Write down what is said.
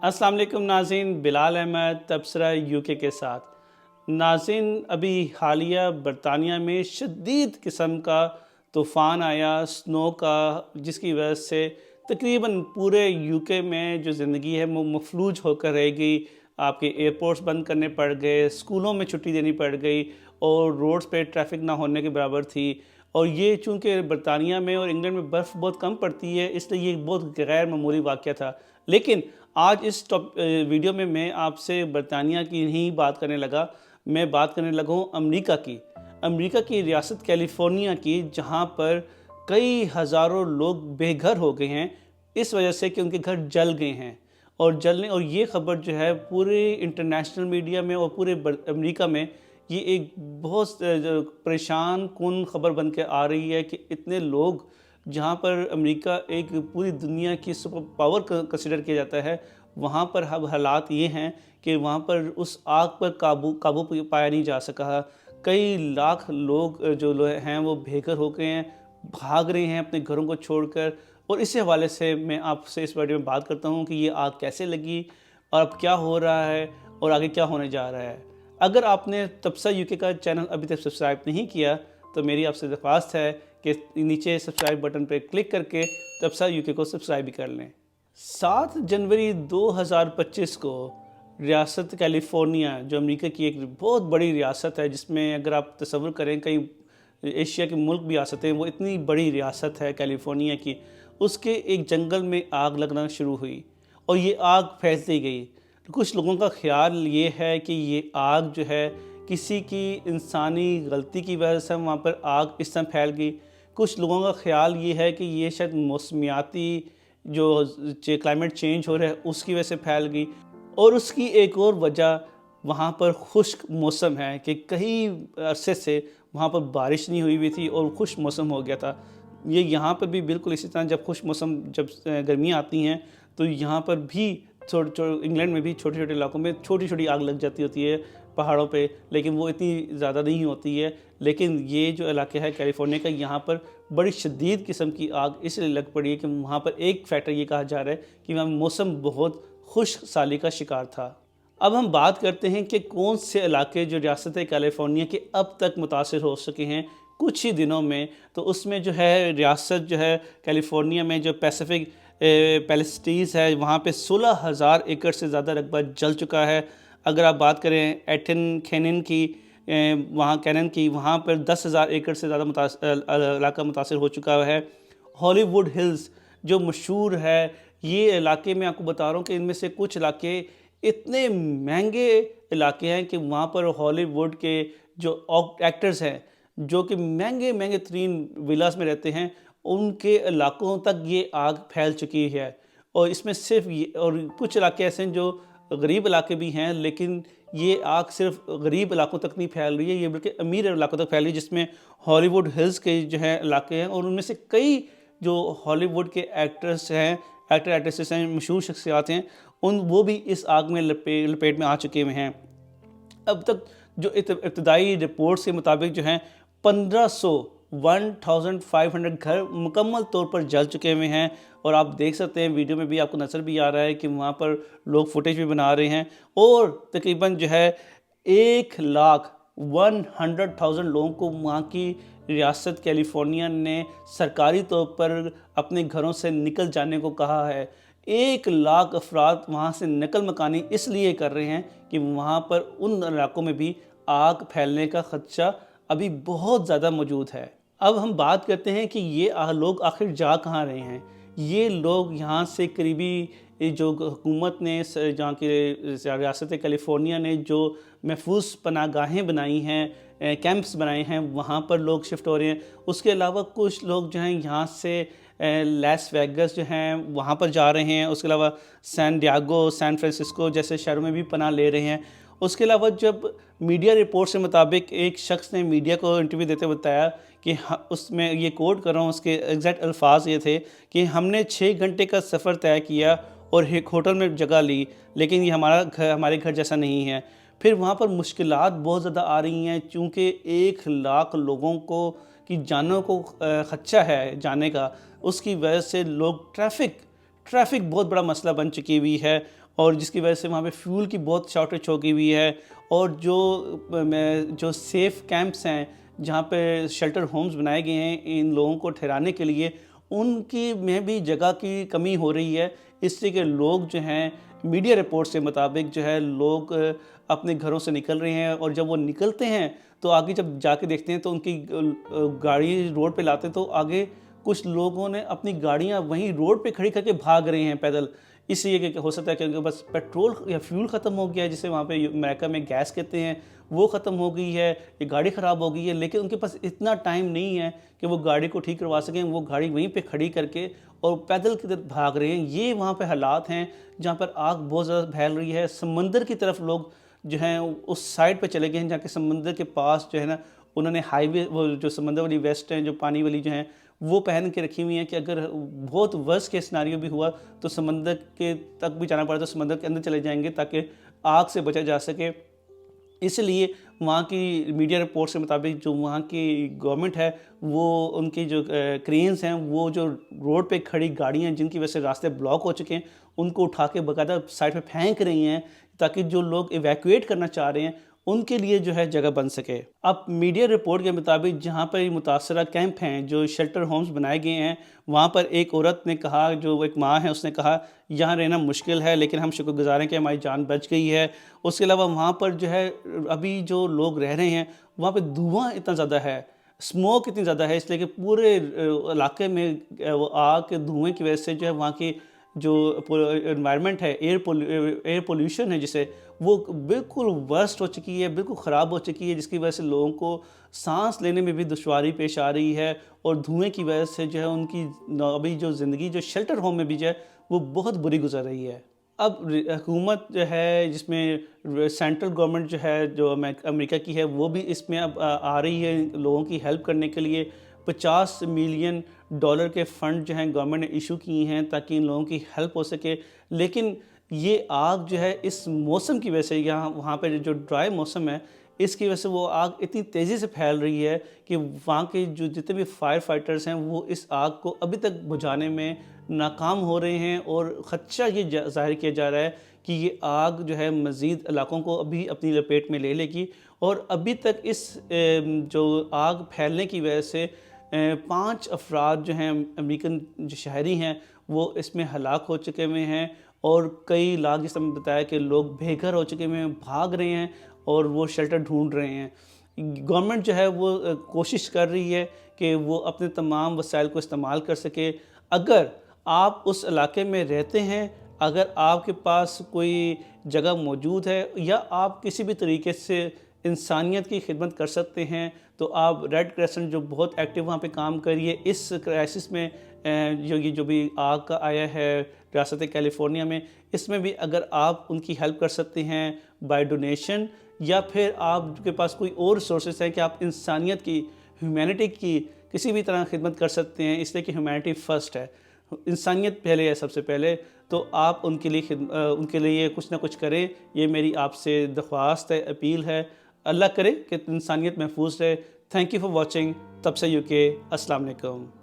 अस्सलाम वालेकुम नाज़रीन, बिलाल अहमद तबसरा यूके के साथ। नाज़रीन, अभी हालिया बरतानिया में शदीद किस्म का तूफ़ान आया स्नो का, जिसकी वजह से तकरीबन पूरे यूके में जो ज़िंदगी है वो मफलूज होकर रह गई। आपके एयरपोर्ट्स बंद करने पड़ गए, स्कूलों में छुट्टी देनी पड़ गई और रोड्स पे ट्रैफिक ना होने के बराबर थी। और ये चूँकि बरतानिया में और इंग्लैंड में बर्फ़ बहुत कम पड़ती है, इसलिए ये बहुत गैर मामूली वाक़या था। लेकिन आज इस वीडियो में मैं आपसे बरतानिया की ही बात करने लगा। मैं बात करने लगा हूँ अमेरिका की रियासत कैलिफोर्निया की, जहाँ पर कई हज़ारों लोग बेघर हो गए हैं इस वजह से कि उनके घर जल गए हैं। और ये ख़बर जो है पूरे इंटरनेशनल मीडिया में और पूरे अमेरिका में ये एक बहुत परेशान कुन ख़बर बन के आ रही है कि इतने लोग, जहाँ पर अमेरिका एक पूरी दुनिया की सुपर पावर कंसिडर किया जाता है, वहाँ पर अब हालात ये हैं कि वहाँ पर उस आग पर काबू पाया नहीं जा सका। कई लाख लोग जो हैं वो बेघर हो गए हैं, भाग रहे हैं अपने घरों को छोड़कर। और इसी हवाले से मैं आपसे इस वीडियो में बात करता हूँ कि ये आग कैसे लगी और अब क्या हो रहा है और आगे क्या होने जा रहा है। अगर आपने तबसरा यूके का चैनल अभी तक सब्सक्राइब नहीं किया तो मेरी आपसे दरख्वास्त है कि नीचे सब्सक्राइब बटन पर क्लिक करके तबसरा यूके को सब्सक्राइब भी कर लें। 7 जनवरी 2025 को रियासत कैलिफोर्निया, जो अमेरिका की एक बहुत बड़ी रियासत है, जिसमें अगर आप तसव्वुर करें कई एशिया के मुल्क भी आ सकते हैं, वो इतनी बड़ी रियासत है कैलिफोर्निया की, उसके एक जंगल में आग लगना शुरू हुई और ये आग फैलती गई। तो कुछ लोगों का ख्याल ये है कि ये आग जो है किसी की इंसानी गलती की वजह से वहाँ पर आग इस तरह फैल गई। कुछ लोगों का ख्याल ये है कि ये शायद मौसमियाती जो क्लाइमेट चेंज हो रहा है उसकी वजह से फैल गई। और उसकी एक और वजह वहाँ पर खुश्क मौसम है कि कई अरसे से वहाँ पर बारिश नहीं हुई थी और खुश्क मौसम हो गया था। ये यहाँ पर भी बिल्कुल इसी तरह, जब खुश्क मौसम, जब गर्मियाँ आती हैं तो यहाँ पर भी इंग्लैंड में भी छोटे छोटे इलाकों में छोटी छोटी आग लग जाती होती है पहाड़ों पे, लेकिन वो इतनी ज़्यादा नहीं होती है। लेकिन ये जो इलाके है कैलिफोर्निया का, यहाँ पर बड़ी शदीद किस्म की आग इसलिए लग पड़ी है कि वहाँ पर एक फैक्टर ये कहा जा रहा है कि वहाँ मौसम बहुत खुश्क साली का शिकार था। अब हम बात करते हैं कि कौन से इलाके जो रियासत कैलिफोर्निया के अब तक मुतासिर हो सके हैं कुछ ही दिनों में। तो उसमें जो है रियासत जो है कैलिफोर्निया में जो पैसिफिक पैलेस्टीज है, वहाँ पे 16,000 एकड़ से ज़्यादा रकबा जल चुका है। अगर आप बात करें कैनन की, वहाँ पर 10,000 एकड़ से ज़्यादा इलाका मुतासिर हो चुका है। हॉलीवुड हिल्स जो मशहूर है, ये इलाके मैं आपको बता रहा हूँ कि इनमें से कुछ इलाके इतने महंगे इलाके हैं कि वहाँ पर हॉलीवुड के जो एक्टर्स हैं, जो कि महंगे तरीन विलास में रहते हैं, उनके इलाकों तक ये आग फैल चुकी है। और इसमें सिर्फ ये, और कुछ इलाके ऐसे हैं जो गरीब इलाके भी हैं, लेकिन ये आग सिर्फ गरीब इलाकों तक नहीं फैल रही है, ये बल्कि अमीर इलाकों तक फैल रही है, जिसमें हॉलीवुड हिल्स के जो है इलाके हैं। और उनमें से कई जो हॉलीवुड के एक्टर एक्ट्रेसेस हैं, मशहूर शख्सियात हैं, वो भी इस आग में लपेट में आ चुके हुए हैं। अब तक जो इब्तदाई रिपोर्ट्स के मुताबिक जो हैं 1500 घर मुकम्मल तौर पर जल चुके हुए हैं। और आप देख सकते हैं वीडियो में भी आपको नज़र भी आ रहा है कि वहाँ पर लोग फुटेज भी बना रहे हैं। और तकरीबन जो है 1,100,000 लोगों को वहाँ की रियासत कैलिफोर्निया ने सरकारी तौर पर अपने घरों से निकल जाने को कहा है। 1,00,000 अफराद वहाँ से नकल मकानी इसलिए कर रहे हैं कि वहाँ पर उन इलाकों में भी आग फैलने का खदशा अभी बहुत ज़्यादा मौजूद है। अब हम बात करते हैं कि ये लोग आखिर जा कहाँ रहे हैं। ये लोग यहाँ से करीबी जो हुकूमत ने, जहाँ की रियासत कैलिफोर्निया ने जो महफूज पनाहगाहें बनाई हैं, कैंप्स बनाए हैं, वहाँ पर लोग शिफ्ट हो रहे हैं। उसके अलावा कुछ लोग जो हैं यहाँ से लास वेगस जो हैं वहाँ पर जा रहे हैं। उसके अलावा सैन डियागो, सैन फ्रांसिस्को जैसे शहरों में भी पनाह ले रहे हैं। उसके अलावा जब मीडिया रिपोर्ट से मुताबिक एक शख्स ने मीडिया को इंटरव्यू देते हुए बताया कि उसमें ये कोट कर रहा हूँ, उसके एग्जैक्ट अल्फाज ये थे कि हमने 6 घंटे का सफ़र तय किया और एक होटल में जगह ली, लेकिन ये हमारे घर जैसा नहीं है। फिर वहाँ पर मुश्किलात बहुत ज़्यादा आ रही हैं, चूँकि 1,00,000 लोगों को की जानों को खदशा है जाने का। उसकी वजह से लोग ट्रैफिक बहुत बड़ा मसला बन चुकी हुई है। اور جس کی وجہ سے وہاں پہ فیول کی بہت شارٹیج ہو گئی ہوئی ہے، اور جو سیف کیمپس ہیں جہاں پہ شیلٹر ہومز بنائے گئے ہیں ان لوگوں کو ٹھہرانے کے لیے، ان کی میں بھی جگہ کی کمی ہو رہی ہے، اس سے کہ لوگ جو ہیں میڈیا رپورٹ کے مطابق جو ہے لوگ اپنے گھروں سے نکل رہے ہیں، اور جب وہ نکلتے ہیں تو آگے جب جا کے دیکھتے ہیں تو ان کی گاڑی روڈ پہ لاتے ہیں تو آگے کچھ لوگوں نے اپنی گاڑیاں وہیں روڈ پہ کھڑی کر کے بھاگ رہے ہیں پیدل، اس لیے کہ ہو سکتا ہے کہ ان کے بس پیٹرول یا فیول ختم ہو گیا ہے، جسے وہاں پہ امریکہ میں گیس کہتے ہیں، وہ ختم ہو گئی ہے، یہ گاڑی خراب ہو گئی ہے، لیکن ان کے پاس اتنا ٹائم نہیں ہے کہ وہ گاڑی کو ٹھیک کروا سکیں، وہ گاڑی وہیں پہ کھڑی کر کے اور پیدل کی طرف بھاگ رہے ہیں۔ یہ وہاں پہ حالات ہیں جہاں پر آگ بہت زیادہ پھیل رہی ہے، سمندر کی طرف لوگ جو ہیں اس سائڈ پہ چلے گئے ہیں جہاں کہ سمندر کے پاس جو ہے نا انہوں نے ہائی وے، وہ جو سمندر والی ویسٹ ہیں جو پانی والی جو ہیں وہ پہن کے رکھی ہوئی ہیں کہ اگر بہت ورسٹ کے سیناریو بھی ہوا تو سمندر کے تک بھی جانا پڑا تو سمندر کے اندر چلے جائیں گے تاکہ آگ سے بچا جا سکے۔ اس لیے وہاں کی میڈیا رپورٹس کے مطابق جو وہاں کی گورنمنٹ ہے وہ ان کی جو کرینز ہیں وہ جو روڈ پہ کھڑی گاڑیاں جن کی وجہ سے راستے بلاک ہو چکے ہیں ان کو اٹھا کے باقاعدہ سائڈ پہ پھینک رہی ہیں تاکہ جو لوگ ایویکویٹ کرنا چاہ رہے ہیں ان کے لیے جو ہے جگہ بن سکے۔ اب میڈیا رپورٹ کے مطابق جہاں پر متاثرہ کیمپ ہیں جو شیلٹر ہومز بنائے گئے ہیں وہاں پر ایک عورت نے کہا، جو ایک ماں ہے، اس نے کہا یہاں رہنا مشکل ہے لیکن ہم شکر گزار ہیں کہ ہماری جان بچ گئی ہے۔ اس کے علاوہ وہاں پر جو ہے ابھی جو لوگ رہ رہے ہیں وہاں پہ دھواں اتنا زیادہ ہے، اسموک اتنی زیادہ ہے، اس لیے کہ پورے علاقے میں وہ آگ کے دھوئیں کی وجہ سے جو ہے وہاں کی جو انوائرمنٹ ہے، ایئر پولیوشن ہے جسے، وہ بالکل ورسٹ ہو چکی ہے، بالکل خراب ہو چکی ہے، جس کی وجہ سے لوگوں کو سانس لینے میں بھی دشواری پیش آ رہی ہے، اور دھوئیں کی وجہ سے جو ہے ان کی ابھی جو زندگی جو شیلٹر ہوم میں بھی جو ہے وہ بہت بری گزر رہی ہے۔ اب حکومت جو ہے جس میں سینٹرل گورنمنٹ جو ہے جو امریکہ کی ہے وہ بھی اس میں اب آ رہی ہے لوگوں کی ہیلپ کرنے کے لیے۔ $50 ملین کے فنڈ جو ہیں گورنمنٹ نے ایشو کی ہیں تاکہ ان لوگوں کی ہیلپ ہو سکے، لیکن یہ آگ جو ہے اس موسم کی وجہ سے، یہاں وہاں پہ جو ڈرائی موسم ہے اس کی وجہ سے وہ آگ اتنی تیزی سے پھیل رہی ہے کہ وہاں کے جو جتنے بھی فائر فائٹرز ہیں وہ اس آگ کو ابھی تک بجھانے میں ناکام ہو رہے ہیں، اور خدشہ یہ ظاہر کیا جا رہا ہے کہ یہ آگ جو ہے مزید علاقوں کو ابھی اپنی لپیٹ میں لے گی، اور ابھی تک اس جو آگ پھیلنے کی وجہ سے 5 افراد جو ہیں امریکن جو شہری ہیں وہ اس میں ہلاک ہو چکے ہوئے ہیں، اور کئی لاکھ جس طرح بتایا کہ لوگ بے گھر ہو چکے ہوئے ہیں، بھاگ رہے ہیں اور وہ شیلٹر ڈھونڈ رہے ہیں۔ گورنمنٹ جو ہے وہ کوشش کر رہی ہے کہ وہ اپنے تمام وسائل کو استعمال کر سکے۔ اگر آپ اس علاقے میں رہتے ہیں، اگر آپ کے پاس کوئی جگہ موجود ہے یا آپ کسی بھی طریقے سے انسانیت کی خدمت کر سکتے ہیں تو آپ ریڈ کریسنٹ جو بہت ایکٹیو وہاں پہ کام کریے اس کرائسس میں، جو بھی آگ کا آیا ہے ریاست کیلیفورنیا میں، اس میں بھی اگر آپ ان کی ہیلپ کر سکتے ہیں بائی ڈونیشن، یا پھر آپ کے پاس کوئی اور ریسورسز ہیں کہ آپ انسانیت کی، ہیومینٹی کی کسی بھی طرح خدمت کر سکتے ہیں، اس لیے کہ ہیومینٹی فرسٹ ہے، انسانیت پہلے ہے سب سے پہلے، تو آپ ان کے لیے کچھ نہ کچھ کریں۔ یہ میری آپ سے درخواست ہے، اپیل ہے۔ اللہ کرے کہ انسانیت محفوظ رہے۔ Thank you for watching. تب سے UK۔ السلام علیکم۔